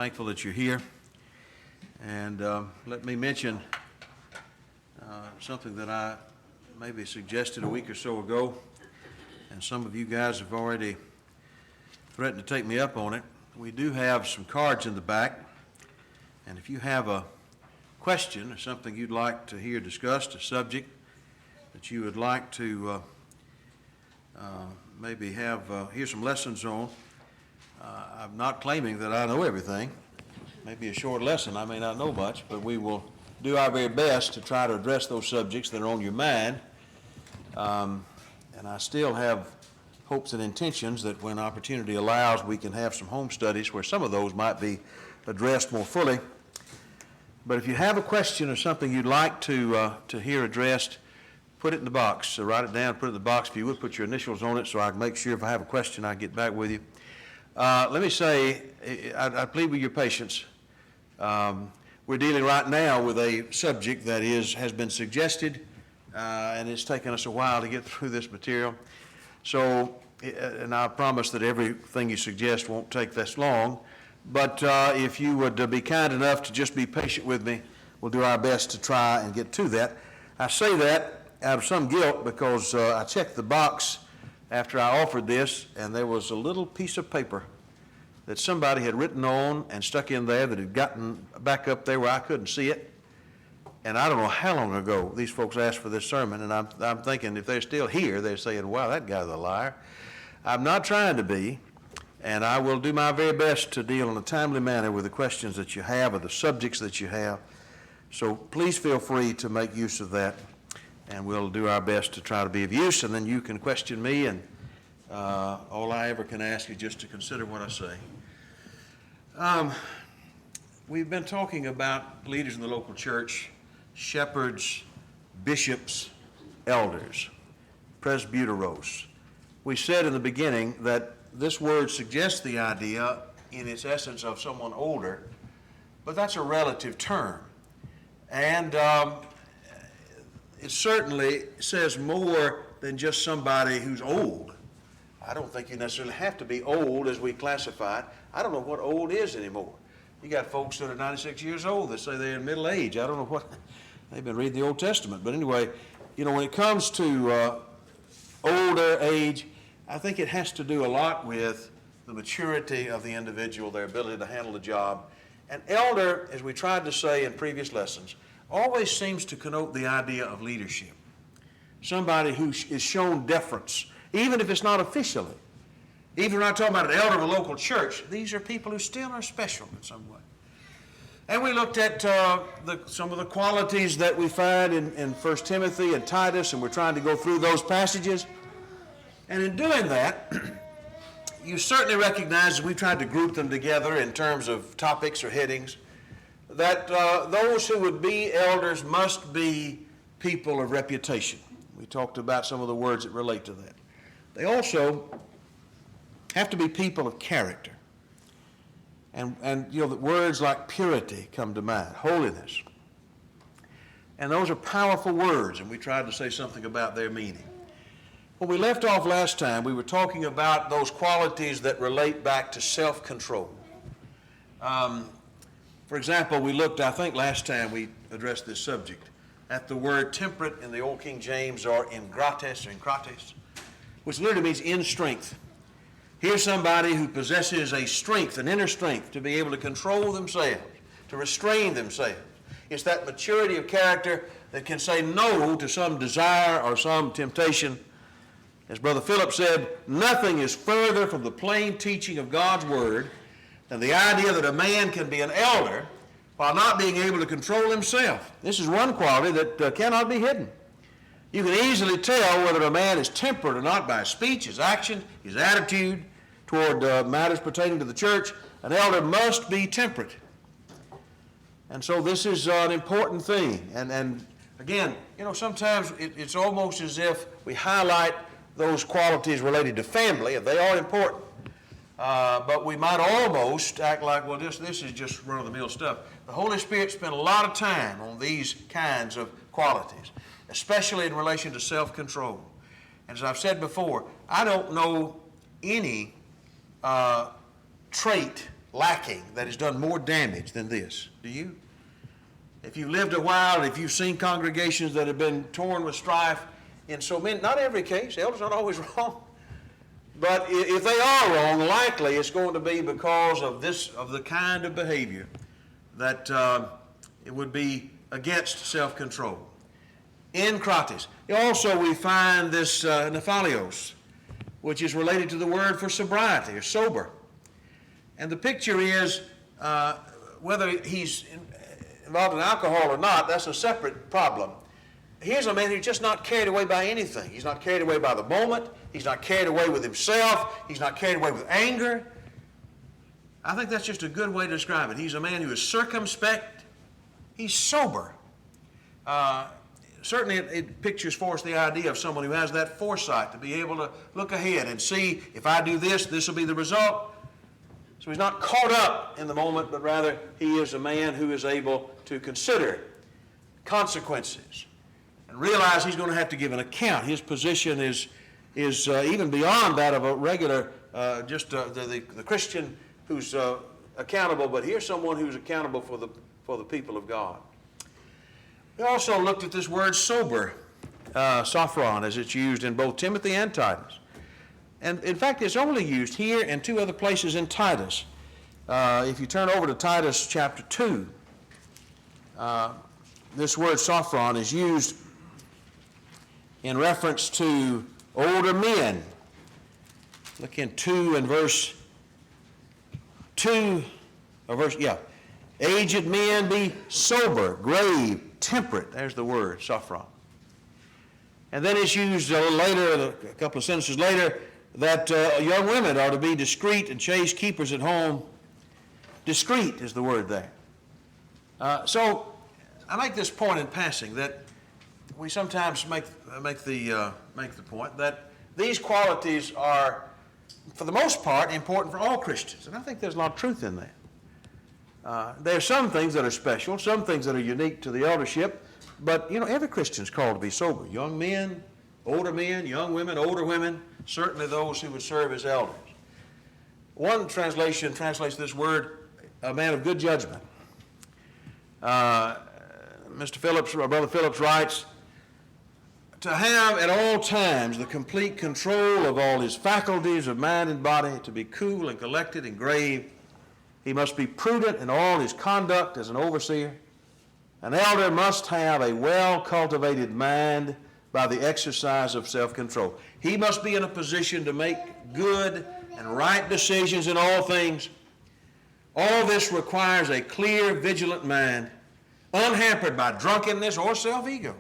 Thankful that you're here. And let me mention something that I maybe suggested a week or so ago, and some of you guys have already threatened to take me up on it. We do have some cards in the back, and if you have a question or something you'd like to hear discussed, a subject that you would like to maybe hear some lessons on, I'm not claiming that I know everything. Maybe a short lesson, I may not know much, but we will do our very best to try to address those subjects that are on your mind. And I still have hopes and intentions that when opportunity allows, we can have some home studies where some of those might be addressed more fully. But if you have a question or something you'd like to hear addressed, put it in the box. So write it down, put it in the box. If you would, put your initials on it so I can make sure if I have a question, I get back with you. Let me say, I plead with your patience. We're dealing right now with a subject that has been suggested, and it's taken us a while to get through this material. So, and I promise that everything you suggest won't take this long, but if you would be kind enough to just be patient with me, we'll do our best to try and get to that. I say that out of some guilt because I checked the box after I offered this, and there was a little piece of paper that somebody had written on and stuck in there that had gotten back up there where I couldn't see it. And I don't know how long ago these folks asked for this sermon, and I'm thinking if they're still here, they're saying, wow, that guy's a liar. I'm not trying to be, and I will do my very best to deal in a timely manner with the questions that you have or the subjects that you have. So please feel free to make use of that, and we'll do our best to try to be of use, and then you can question me, and all I ever can ask is just to consider what I say. We've been talking about leaders in the local church, shepherds, bishops, elders, presbyteros. We said in the beginning that this word suggests the idea in its essence of someone older, but that's a relative term. And it certainly says more than just somebody who's old. I don't think you necessarily have to be old as we classify it. I don't know what old is anymore. You got folks that are 96 years old that say they're in middle age. I don't know what, they've been reading the Old Testament. But anyway, you know, when it comes to older age, I think it has to do a lot with the maturity of the individual, their ability to handle the job. And elder, as we tried to say in previous lessons, always seems to connote the idea of leadership. Somebody who is shown deference, even if it's not officially. Even when I'm talking about an elder of a local church, these are people who still are special in some way. And we looked at some of the qualities that we find in 1 Timothy and Titus, and we're trying to go through those passages. And in doing that, you certainly recognize, as we tried to group them together in terms of topics or headings, that those who would be elders must be people of reputation. We talked about some of the words that relate to that. They also have to be people of character. And you know, the words like purity come to mind, holiness. And those are powerful words, and we tried to say something about their meaning. When we left off last time, we were talking about those qualities that relate back to self-control. For example, we looked, I think last time we addressed this subject, at the word temperate in the Old King James, or ingrates, which literally means in strength. Here's somebody who possesses a strength, an inner strength, to be able to control themselves, to restrain themselves. It's that maturity of character that can say no to some desire or some temptation. As Brother Philip said, nothing is further from the plain teaching of God's Word than the idea that a man can be an elder while not being able to control himself. This is one quality that cannot be hidden. You can easily tell whether a man is temperate or not by his speech, his action, his attitude toward matters pertaining to the church. An elder must be temperate. And so this is an important thing. And again, you know, sometimes it's almost as if we highlight those qualities related to family, and they are important. But we might almost act like, well, this is just run-of-the-mill stuff. The Holy Spirit spent a lot of time on these kinds of qualities, especially in relation to self-control. And as I've said before, I don't know any trait lacking that has done more damage than this? Do you? If you've lived a while, if you've seen congregations that have been torn with strife in so many, not every case, elders aren't always wrong, but if they are wrong, likely it's going to be because of the kind of behavior that it would be against self-control. Encrates. Also, we find this nephalios, which is related to the word for sobriety or sober. And the picture is whether he's involved in alcohol or not, that's a separate problem. Here's a man who's just not carried away by anything. He's not carried away by the moment. He's not carried away with himself. He's not carried away with anger. I think that's just a good way to describe it. He's a man who is circumspect. He's sober. Certainly it pictures for us the idea of someone who has that foresight to be able to look ahead and see, if I do this, this will be the result. So he's not caught up in the moment, but rather he is a man who is able to consider consequences and realize he's going to have to give an account. His position is even beyond that of a regular, the Christian who's accountable, but here's someone who's accountable for the people of God. We also looked at this word sober, sophron, as it's used in both Timothy and Titus. And in fact, it's only used here and two other places in Titus. If you turn over to Titus chapter 2, this word sophron is used in reference to older men. Look in 2 and verse 2, aged men be sober, grave, temperate. There's the word, sophron. And then it's used later, a couple of sentences later, that young women are to be discreet and chaste keepers at home. Discreet is the word there. So I make this point in passing that we sometimes make the point that these qualities are, for the most part, important for all Christians. And I think there's a lot of truth in that. There are some things that are special, some things that are unique to the eldership, but every Christian's called to be sober. Young men, young women, older women, certainly those who would serve as elders. One translation translates this word, a man of good judgment. Brother Phillips writes, to have at all times the complete control of all his faculties of mind and body, to be cool and collected and grave. He must be prudent in all his conduct as an overseer. An elder must have a well-cultivated mind by the exercise of self-control. He must be in a position to make good and right decisions in all things. All this requires a clear, vigilant mind, unhampered by drunkenness or self-ego,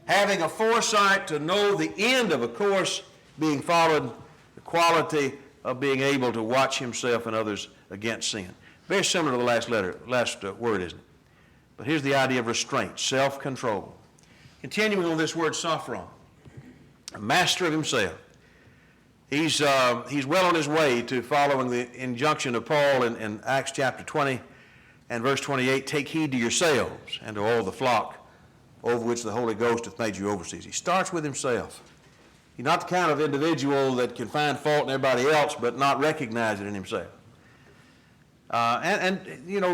having a foresight to know the end of a course being followed, the quality of being able to watch himself and others against sin. Very similar to the last word, isn't it? But here's the idea of restraint, self-control. Continuing on this word, sophron, a master of himself. He's well on his way to following the injunction of Paul in Acts chapter 20 and verse 28, take heed to yourselves and to all the flock over which the Holy Ghost hath made you overseers. He starts with himself. He's not the kind of individual that can find fault in everybody else but not recognize it in himself.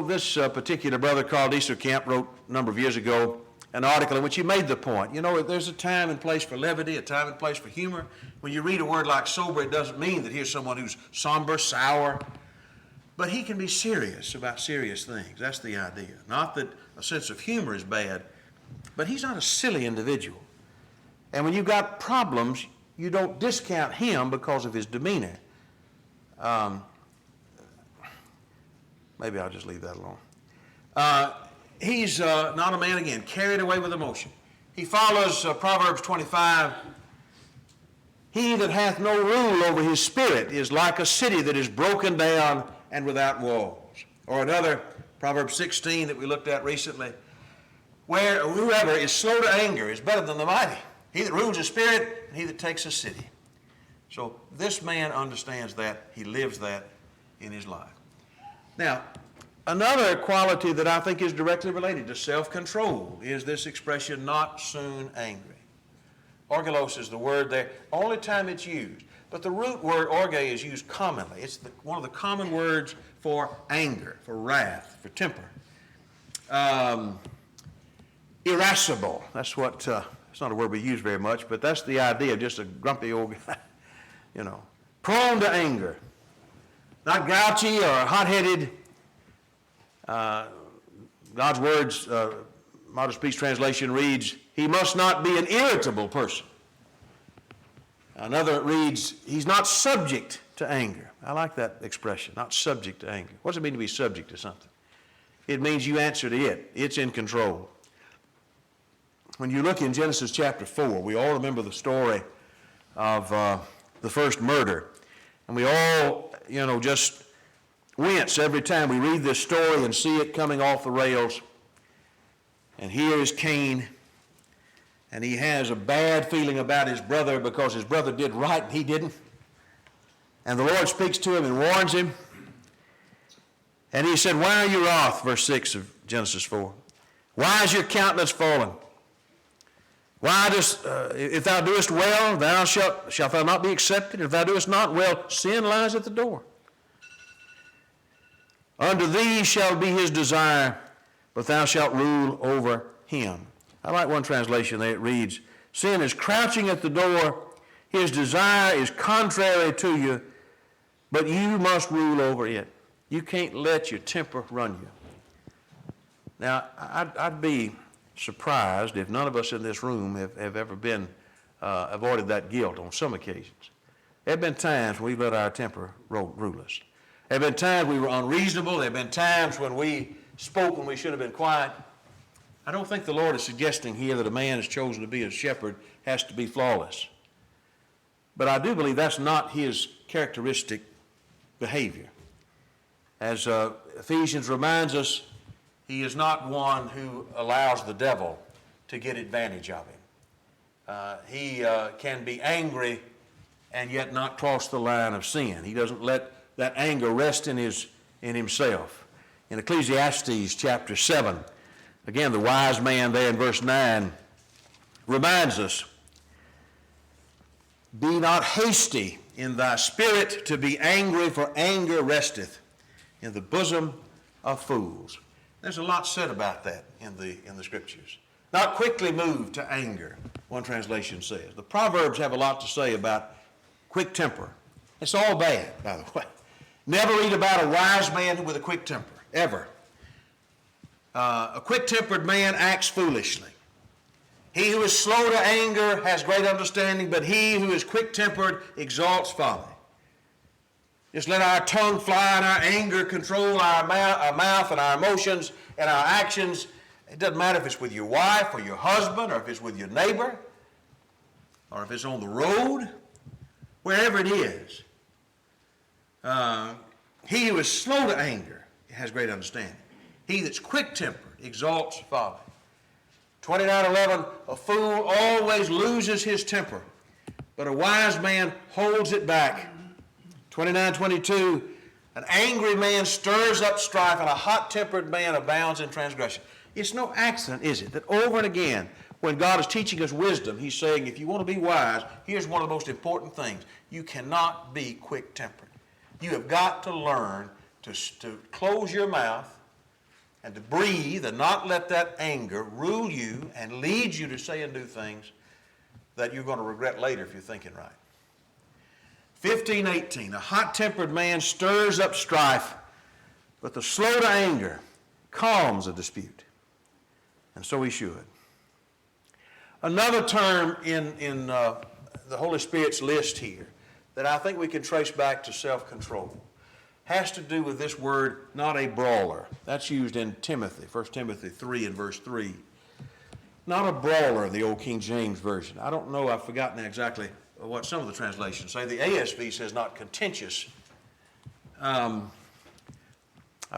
This particular brother, Carl Dieselkamp, wrote a number of years ago an article in which he made the point. There's a time and place for levity, a time and place for humor. When you read a word like sober, it doesn't mean that here's someone who's somber, sour, but he can be serious about serious things. That's the idea. Not that a sense of humor is bad, but he's not a silly individual. And when you've got problems, you don't discount him because of his demeanor. Maybe I'll just leave that alone. He's not a man, again, carried away with emotion. He follows Proverbs 25. He that hath no rule over his spirit is like a city that is broken down and without walls. Or another, Proverbs 16 that we looked at recently, where whoever is slow to anger is better than the mighty. He that rules his spirit and he that takes a city. So this man understands that. He lives that in his life. Now, another quality that I think is directly related to self-control is this expression, not soon angry. Orgelos is the word there. Only time it's used. But the root word orge is used commonly. It's one of the common words for anger, for wrath, for temper. Irascible, that's what, it's not a word we use very much, but that's the idea of just a grumpy old guy, you know. Prone to anger, not grouchy or hot-headed. God's words, Modern Speech Translation reads, he must not be an irritable person. Another reads, he's not subject to anger. I like that expression, not subject to anger. What does it mean to be subject to something? It means you answer to it. It's in control. When you look in Genesis chapter 4, we all remember the story of the first murder. And we all, just wince every time we read this story and see it coming off the rails. And here is Cain, and he has a bad feeling about his brother because his brother did right and he didn't. And the Lord speaks to him and warns him. And he said, why are you wroth? Verse 6 of Genesis 4. Why is your countenance fallen? Why if thou doest well, shalt thou not be accepted? If thou doest not well, sin lies at the door. Unto thee shall be his desire, but thou shalt rule over him. I like one translation there. It reads, sin is crouching at the door. His desire is contrary to you, but you must rule over it. You can't let your temper run you. Now, I'd be surprised if none of us in this room have ever been avoided that guilt on some occasions. There have been times when we've let our temper rule us. There have been times we were unreasonable. There have been times when we spoke when we should have been quiet. I don't think the Lord is suggesting here that a man is chosen to be a shepherd has to be flawless. But I do believe that's not his characteristic behavior. As Ephesians reminds us, he is not one who allows the devil to get advantage of him. He can be angry and yet not cross the line of sin. He doesn't let that anger rest in himself. In Ecclesiastes chapter 7, again, the wise man there in verse 9 reminds us, be not hasty in thy spirit to be angry, for anger resteth in the bosom of fools. There's a lot said about that in the scriptures. Not quickly moved to anger, one translation says. The Proverbs have a lot to say about quick temper. It's all bad, by the way. Never read about a wise man with a quick temper, ever. A quick-tempered man acts foolishly. He who is slow to anger has great understanding, but he who is quick-tempered exalts folly. Just let our tongue fly and our anger control our mouth and our emotions and our actions. It doesn't matter if it's with your wife or your husband or if it's with your neighbor or if it's on the road, wherever it is. He who is slow to anger has great understanding. He that's quick-tempered exalts folly. 29:11, a fool always loses his temper, but a wise man holds it back. 29:22, an angry man stirs up strife, and a hot-tempered man abounds in transgression. It's no accident, is it, that over and again, when God is teaching us wisdom, he's saying, if you want to be wise, here's one of the most important things. You cannot be quick-tempered. You have got to learn to close your mouth and to breathe and not let that anger rule you and lead you to say and do things that you're going to regret later if you're thinking right. 15:18, a hot-tempered man stirs up strife, but the slow to anger calms a dispute. And so he should. Another term in the Holy Spirit's list here that I think we can trace back to self-control has to do with this word, not a brawler. That's used in Timothy, 1 Timothy 3 and verse 3. Not a brawler, the old King James Version. I don't know, I've forgotten exactly what some of the translations say. The ASV says not contentious. I've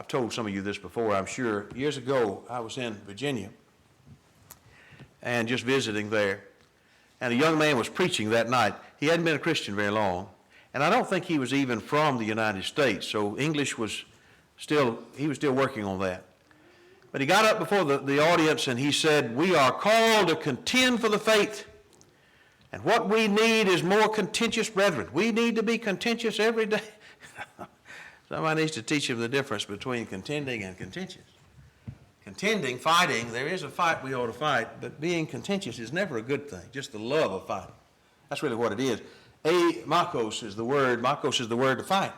told some of you this before, I'm sure. Years ago, I was in Virginia and just visiting there. And a young man was preaching that night. He hadn't been a Christian very long. And I don't think he was even from the United States. So English was still working on that. But he got up before the audience and he said, we are called to contend for the faith. And what we need is more contentious brethren. We need to be contentious every day. Somebody needs to teach him the difference between contending and contentious. Contending, fighting, there is a fight we ought to fight, but being contentious is never a good thing, just the love of fighting. That's really what it is. Makos is the word to fight.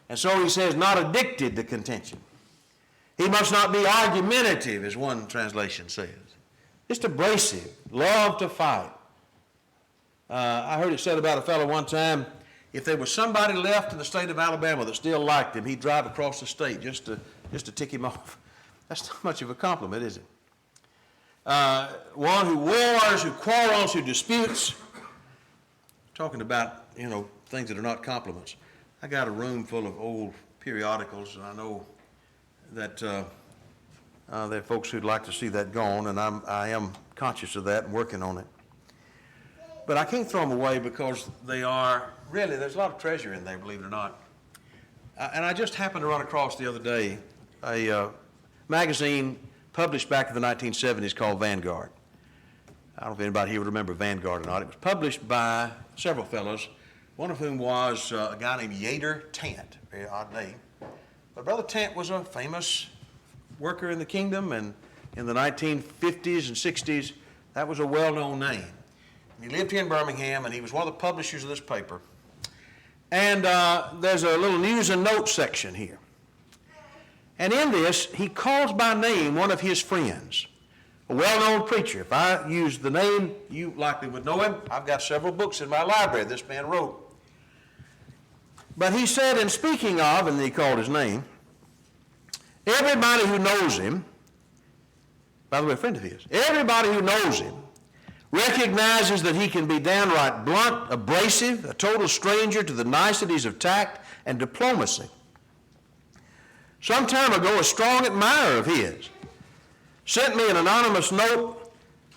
And so he says, not addicted to contention. He must not be argumentative, as one translation says. Just abrasive, love to fight. I heard it said about a fellow one time, if there was somebody left in the state of Alabama that still liked him, he'd drive across the state just to tick him off. That's not much of a compliment, is it? One who wars, who quarrels, who disputes. Talking about, things that are not compliments. I got a room full of old periodicals, and I know that there are folks who'd like to see that gone, and I am conscious of that and working on it. But I can't throw them away because they are, really, there's a lot of treasure in there, believe it or not. And I just happened to run across the other day a magazine published back in the 1970s called Vanguard. I don't know if anybody here would remember Vanguard or not. It was published by several fellows, one of whom was a guy named Yater Tant, very odd name. But Brother Tant was a famous worker in the kingdom, and in the 1950s and 60s, that was a well-known name. He lived here in Birmingham, and he was one of the publishers of this paper. And there's a little news and notes section here. And in this, he calls by name one of his friends, a well-known preacher. If I use the name, you likely would know him. I've got several books in my library this man wrote. But he said, in speaking of, and he called his name, everybody who knows him, by the way, a friend of his, everybody who knows him recognizes that he can be downright blunt, abrasive, a total stranger to the niceties of tact and diplomacy. Some time ago, a strong admirer of his sent me an anonymous note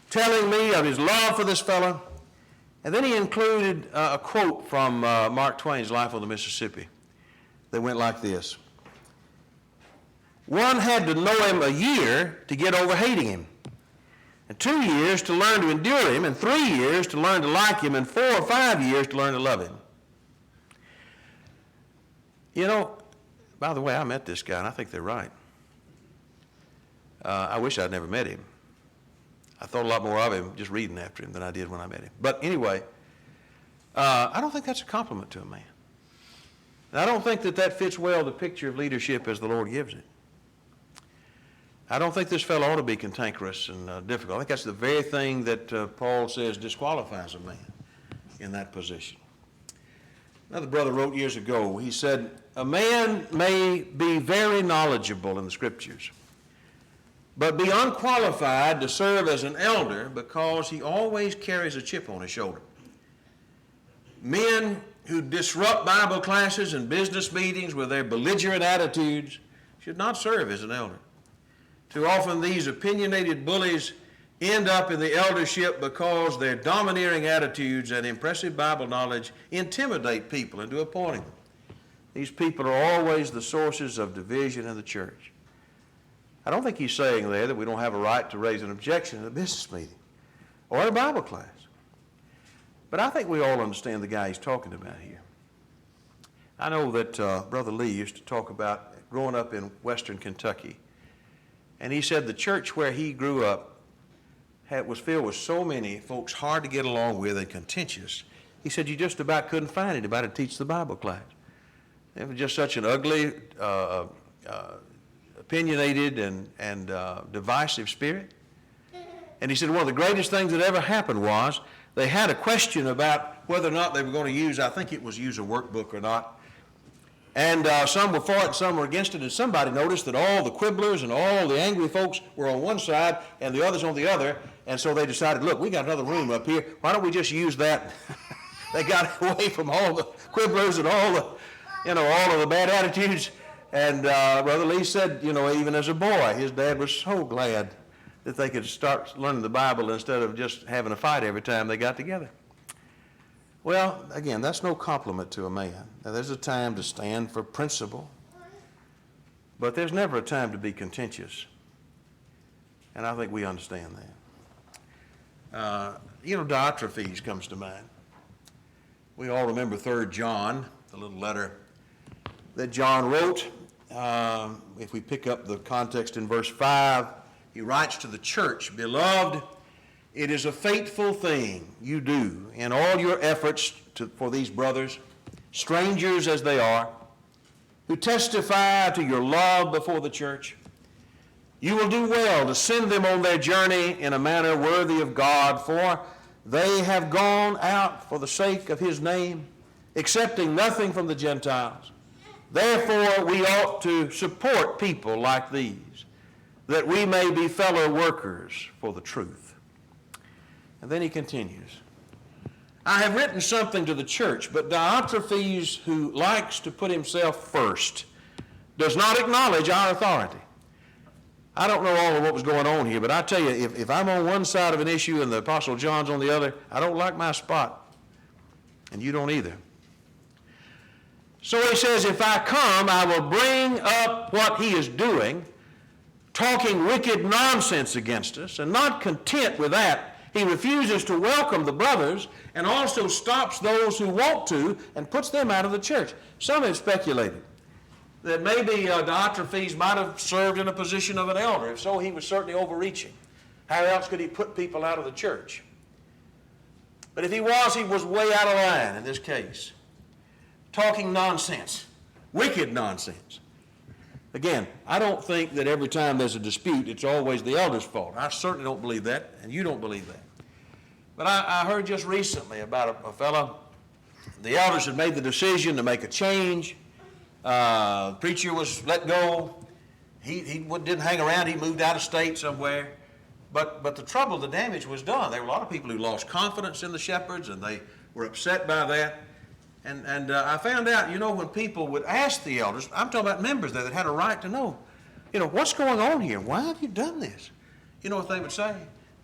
telling me of his love for this fellow, and then he included a quote from Mark Twain's Life on the Mississippi that went like this. One had to know him a year to get over hating him, and 2 years to learn to endure him, and 3 years to learn to like him, and 4 or 5 years to learn to love him. By the way, I met this guy, and I think they're right. I wish I'd never met him. I thought a lot more of him just reading after him than I did when I met him. But anyway, I don't think that's a compliment to a man. And I don't think that fits well the picture of leadership as the Lord gives it. I don't think this fellow ought to be cantankerous and difficult. I think that's the very thing that Paul says disqualifies a man in that position. Another brother wrote years ago, he said, a man may be very knowledgeable in the Scriptures, but be unqualified to serve as an elder because he always carries a chip on his shoulder. Men who disrupt Bible classes and business meetings with their belligerent attitudes should not serve as an elder. Too often these opinionated bullies end up in the eldership because their domineering attitudes and impressive Bible knowledge intimidate people into appointing them. These people are always the sources of division in the church. I don't think he's saying there that we don't have a right to raise an objection in a business meeting or in a Bible class. But I think we all understand the guy he's talking about here. I know that Brother Lee used to talk about growing up in western Kentucky. And he said the church where he grew up was filled with so many folks hard to get along with and contentious. He said you just about couldn't find anybody to teach the Bible class. It was just such an ugly, opinionated, and divisive spirit. And he said one of the greatest things that ever happened was they had a question about whether or not they were going to use a workbook or not. And some were for it, some were against it, and somebody noticed that all the quibblers and all the angry folks were on one side and the others on the other, and so they decided, look, we got another room up here, why don't we just use that? They got away from all the quibblers and all of the bad attitudes, and Brother Lee said, even as a boy, his dad was so glad that they could start learning the Bible instead of just having a fight every time they got together. Well, again, that's no compliment to a man. Now, there's a time to stand for principle, but there's never a time to be contentious. And I think we understand that. Diotrephes comes to mind. We all remember 3 John, the little letter that John wrote. If we pick up the context in verse 5, he writes to the church, "Beloved, it is a faithful thing you do in all your efforts for these brothers, strangers as they are, who testify to your love before the church. You will do well to send them on their journey in a manner worthy of God, for they have gone out for the sake of his name, accepting nothing from the Gentiles. Therefore, we ought to support people like these, that we may be fellow workers for the truth." And then he continues, "I have written something to the church, but Diotrephes, who likes to put himself first, does not acknowledge our authority." I don't know all of what was going on here, but I tell you, if I'm on one side of an issue and the Apostle John's on the other, I don't like my spot, and you don't either. So he says, "If I come, I will bring up what he is doing, talking wicked nonsense against us, and not content with that, he refuses to welcome the brothers and also stops those who want to and puts them out of the church." Some have speculated that maybe Diotrephes might have served in a position of an elder. If so, he was certainly overreaching. How else could he put people out of the church? But if he was way out of line in this case, talking nonsense, wicked nonsense. Again, I don't think that every time there's a dispute, it's always the elder's fault. I certainly don't believe that, and you don't believe that. But I heard just recently about a fellow, the elders had made the decision to make a change. The preacher was let go. He didn't hang around. He moved out of state somewhere. But the trouble, the damage was done. There were a lot of people who lost confidence in the shepherds, and they were upset by that. And I found out, when people would ask the elders, I'm talking about members there that had a right to know, what's going on here? Why have you done this? You know what they would say?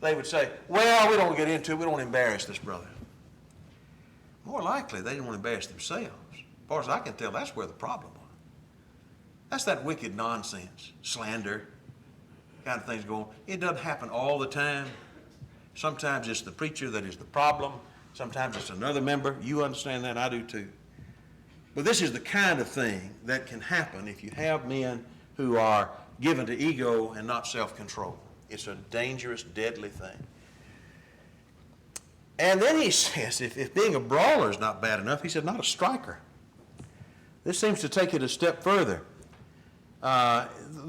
They would say, "Well, we don't get into it. We don't embarrass this brother." More likely, they didn't want to embarrass themselves. As far as I can tell, that's where the problem was. That's that wicked nonsense, slander, kind of things going on. It doesn't happen all the time. Sometimes it's the preacher that is the problem. Sometimes it's another member. You understand that, I do too. But this is the kind of thing that can happen if you have men who are given to ego and not self-control. It's a dangerous, deadly thing. And then he says, if being a brawler is not bad enough, he said, not a striker. This seems to take it a step further. The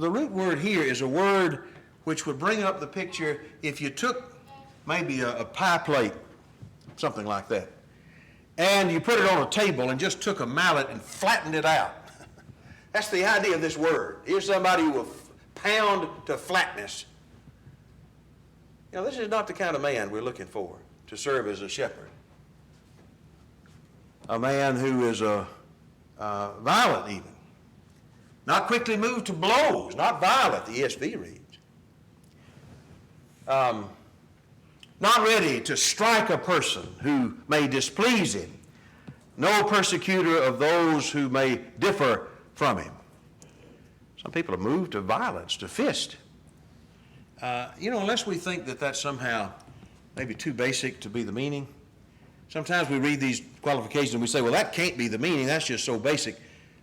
root word here is a word which would bring up the picture if you took maybe a pie plate, something like that, and you put it on a table and just took a mallet and flattened it out. That's the idea of this word. Here's somebody who will pound to flatness. This is not the kind of man we're looking for to serve as a shepherd. A man who is violent even. Not quickly moved to blows, not violent, the ESV reads. Not ready to strike a person who may displease him. No persecutor of those who may differ from him. Some people are moved to violence, to fist. Unless we think that that's somehow maybe too basic to be the meaning. Sometimes we read these qualifications and we say, well, that can't be the meaning, that's just so basic.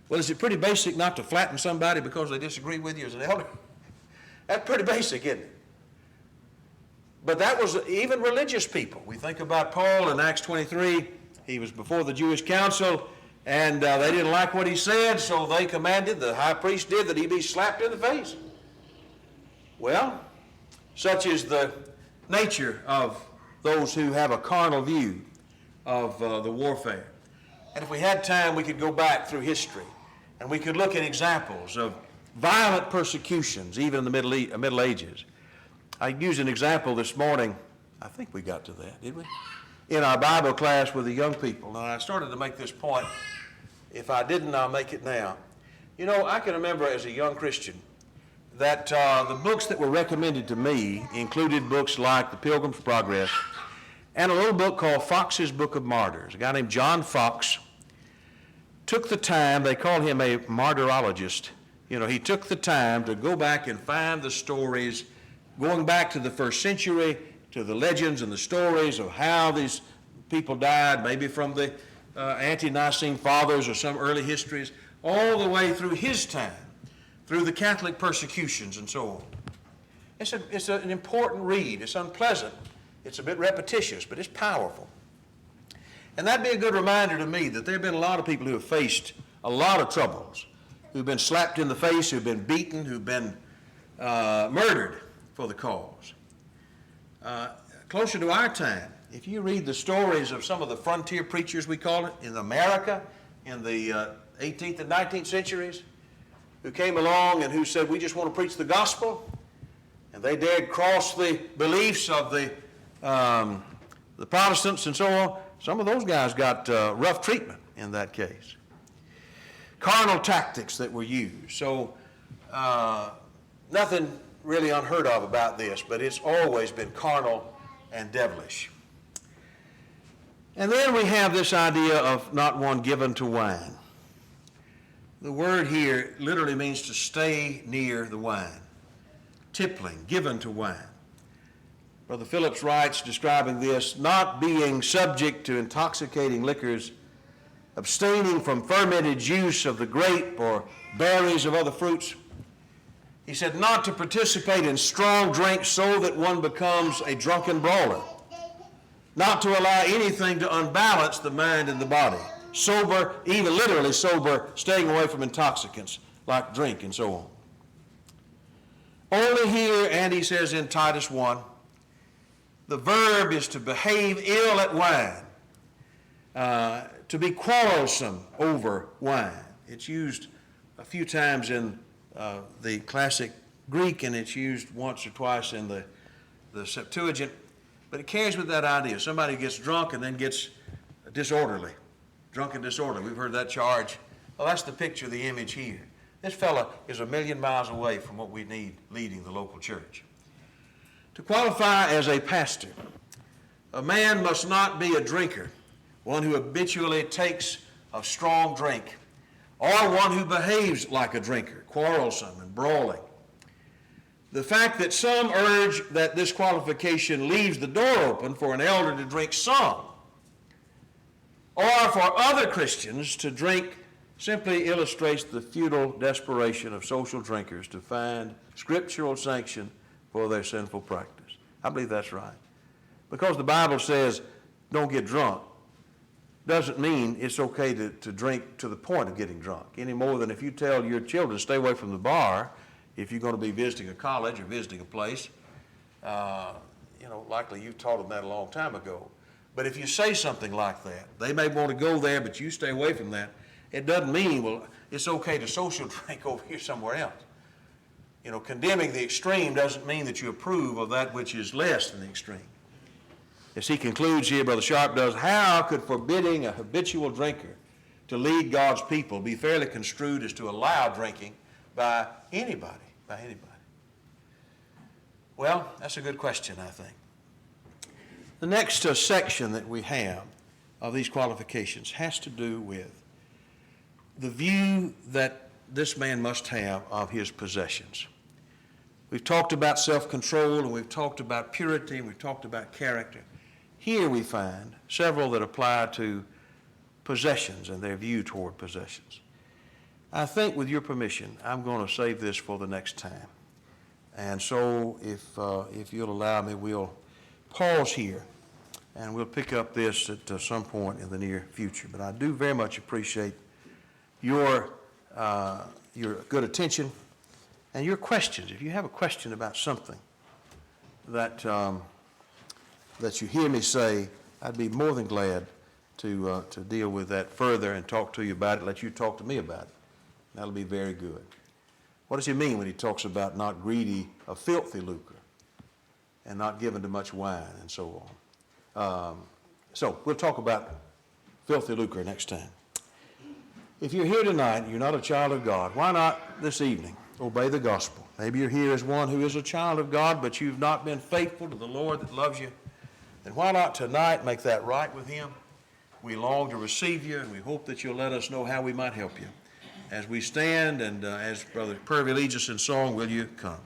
Well, is it pretty basic not to flatten somebody because they disagree with you as an elder? That's pretty basic, isn't it? But that was even religious people. We think about Paul in Acts 23. He was before the Jewish council, and they didn't like what he said, so they commanded, the high priest did, that he be slapped in the face. Well, such is the nature of those who have a carnal view of the warfare. And if we had time, we could go back through history, and we could look at examples of violent persecutions, even in the Middle Ages. I used an example this morning. I think we got to that, did we? In our Bible class with the young people. And I started to make this point. If I didn't, I'll make it now. I can remember as a young Christian that the books that were recommended to me included books like The Pilgrim's Progress and a little book called Fox's Book of Martyrs. A guy named John Fox took the time, they call him a martyrologist. He took the time to go back and find the stories going back to the first century, to the legends and the stories of how these people died, maybe from the ante-Nicene fathers or some early histories, all the way through his time, through the Catholic persecutions and so on. It's an important read. It's unpleasant. It's a bit repetitious, but it's powerful. And that'd be a good reminder to me that there have been a lot of people who have faced a lot of troubles, who've been slapped in the face, who've been beaten, who've been murdered for the cause. Closer to our time, if you read the stories of some of the frontier preachers, we call it, in America in the 18th and 19th centuries, who came along and who said, we just want to preach the gospel, and they dared cross the beliefs of the Protestants and so on. Some of those guys got rough treatment in that case. Carnal tactics that were used. So nothing really unheard of about this, but it's always been carnal and devilish. And then we have this idea of not one given to wine. The word here literally means to stay near the wine. Tippling, given to wine. Brother Phillips writes, describing this, not being subject to intoxicating liquors, abstaining from fermented juice of the grape or berries of other fruits. He said not to participate in strong drink so that one becomes a drunken brawler. Not to allow anything to unbalance the mind and the body. Sober, even literally sober, staying away from intoxicants like drink and so on. Only here, and he says in Titus 1, the verb is to behave ill at wine, to be quarrelsome over wine. It's used a few times in the classic Greek, and it's used once or twice in the Septuagint, but it carries with that idea. Somebody gets drunk and then gets disorderly, drunk and disorderly. We've heard that charge. Well, that's the picture, the image here. This fella is 1,000,000 miles away from what we need leading the local church. To qualify as a pastor, a man must not be a drinker, one who habitually takes a strong drink, or one who behaves like a drinker, quarrelsome and brawling. The fact that some urge that this qualification leaves the door open for an elder to drink some, or for other Christians to drink, simply illustrates the futile desperation of social drinkers to find scriptural sanction for their sinful practice. I believe that's right. Because the Bible says, don't get drunk, doesn't mean it's okay to drink to the point of getting drunk, any more than if you tell your children to stay away from the bar if you're going to be visiting a college or visiting a place. Likely you've taught them that a long time ago. But if you say something like that, they may want to go there, but you stay away from that. It doesn't mean, well, it's okay to social drink over here somewhere else. Condemning the extreme doesn't mean that you approve of that which is less than the extreme. As he concludes here, Brother Sharp does, how could forbidding a habitual drinker to lead God's people be fairly construed as to allow drinking by anybody? Well, that's a good question, I think. The next section that we have of these qualifications has to do with the view that this man must have of his possessions. We've talked about self-control, and we've talked about purity, and we've talked about character. Here we find several that apply to possessions and their view toward possessions. I think, with your permission, I'm going to save this for the next time. And so, if you'll allow me, we'll pause here, and we'll pick up this at some point in the near future. But I do very much appreciate your good attention and your questions. If you have a question about something that you hear me say, I'd be more than glad to deal with that further and talk to you about it, let you talk to me about it. That'll be very good. What does he mean when he talks about not greedy of filthy lucre and not given to much wine and so on? So we'll talk about filthy lucre next time. If you're here tonight and you're not a child of God, why not this evening obey the gospel? Maybe you're here as one who is a child of God, but you've not been faithful to the Lord that loves you. Then why not tonight make that right with him? We long to receive you, and we hope that you'll let us know how we might help you. As we stand and as Brother Purvey leads us in song, will you come?